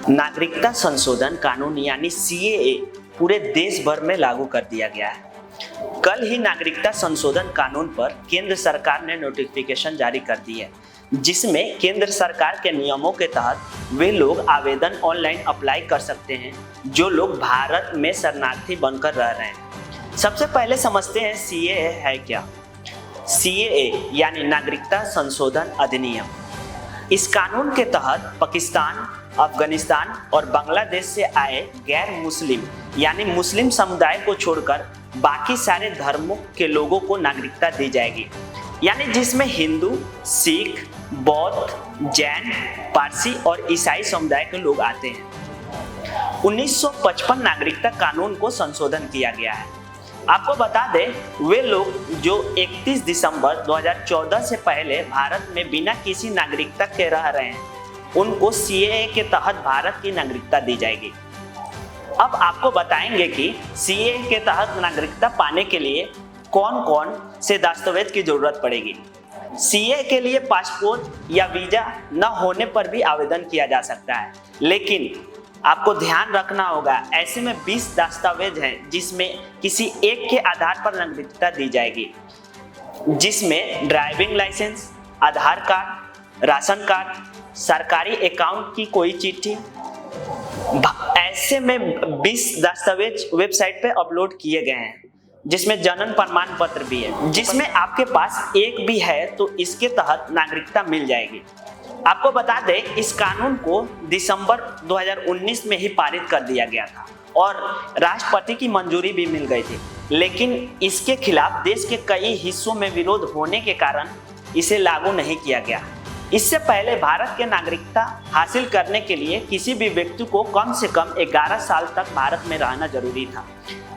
नागरिकता संशोधन कानून यानी सीएए पूरे देश भर में लागू कर दिया गया है। कल ही नागरिकता संशोधन कानून पर केंद्र सरकार ने नोटिफिकेशन जारी कर दी है, जिसमें केंद्र सरकार के नियमों के तहत वे लोग आवेदन ऑनलाइन अप्लाई कर सकते हैं जो लोग भारत में शरणार्थी बनकर रह रहे हैं। सबसे पहले समझते हैं सीएए है क्या। सीएए यानी नागरिकता संशोधन अधिनियम। इस कानून के तहत पाकिस्तान, अफगानिस्तान और बांग्लादेश से आए गैर मुस्लिम यानी मुस्लिम समुदाय को छोड़कर बाकी सारे धर्मों के लोगों को नागरिकता दी जाएगी, यानी जिसमें हिंदू, सिख, बौद्ध, जैन, पारसी और ईसाई समुदाय के लोग आते हैं। 1955 नागरिकता कानून को संशोधन किया गया है। आपको बता दें, वे लोग जो 31 दिसंबर 2014 से पहले भारत में बिना किसी नागरिकता के रह रहे हैं, उनको सीएए के तहत भारत की नागरिकता दी जाएगी। अब आपको बताएंगे कि सीएए के तहत नागरिकता पाने के लिए कौन कौन से दस्तावेज की जरूरत पड़ेगी। सीएए के लिए पासपोर्ट या वीजा न होने पर भी आवेदन किया जा सकता है, लेकिन आपको ध्यान रखना होगा ऐसे में 20 दस्तावेज हैं जिसमें किसी एक के आधार पर नागरिकता दी जाएगी, जिसमें ड्राइविंग लाइसेंस, आधार कार्ड, राशन कार्ड, सरकारी अकाउंट की कोई चिट्ठी। ऐसे में 20 दस्तावेज वेबसाइट पे अपलोड किए गए हैं, जिसमें जन्म प्रमाण पत्र भी है। जिसमें आपके पास एक भी है तो इसके तहत नागरिकता मिल जाएगी। आपको बता दें, इस कानून को दिसंबर 2019 में ही पारित कर दिया गया था और राष्ट्रपति की मंजूरी भी मिल गई थी, लेकिन इसके खिलाफ देश के कई हिस्सों में विरोध होने के कारण इसे लागू नहीं किया गया। इससे पहले भारत के नागरिकता हासिल करने के लिए किसी भी व्यक्ति को कम से कम 11 साल तक भारत में रहना जरूरी था,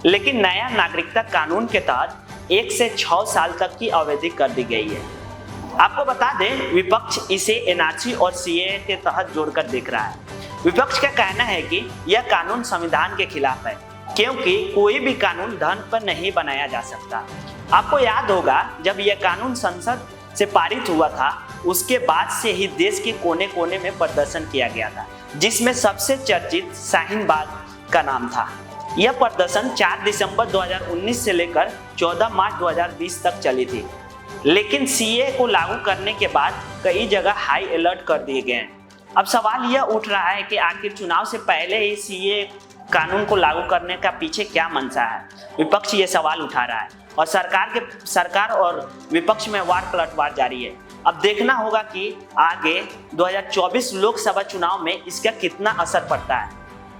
लेकिन नया नागरिकता कानून के तहत 1 से 6 साल तक की अवधि कर दी गई है। आपको बता दें, विपक्ष इसे एनआरसी और सीएए के तहत जोड़कर देख रहा है। विपक्ष का कहना है कि यह कानून संविधान के खिलाफ है, क्योंकि कोई भी कानून धर्म पर नहीं बनाया जा सकता। आपको याद होगा, जब यह कानून संसद से पारित हुआ था, उसके बाद से ही देश के कोने कोने में प्रदर्शन किया गया था, जिसमें सबसे चर्चित शाहीन बाग का नाम था। यह प्रदर्शन 4 दिसंबर 2019 से लेकर 14 मार्च 2020 तक चली थी, लेकिन सीएए को लागू करने के बाद कई जगह हाई अलर्ट कर दिए गए हैं। अब सवाल यह उठ रहा है कि आखिर चुनाव से पहले ही सीएए कानून को लागू करने का पीछे क्या मंशा है। विपक्ष ये सवाल उठा रहा है और सरकार और विपक्ष में वार पलटवार जारी है। अब देखना होगा कि आगे 2024 लोकसभा चुनाव में इसका कितना असर पड़ता है।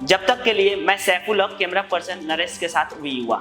जब तक के लिए मैं सैफुल हक, कैमरा पर्सन नरेश के साथ वी युवा।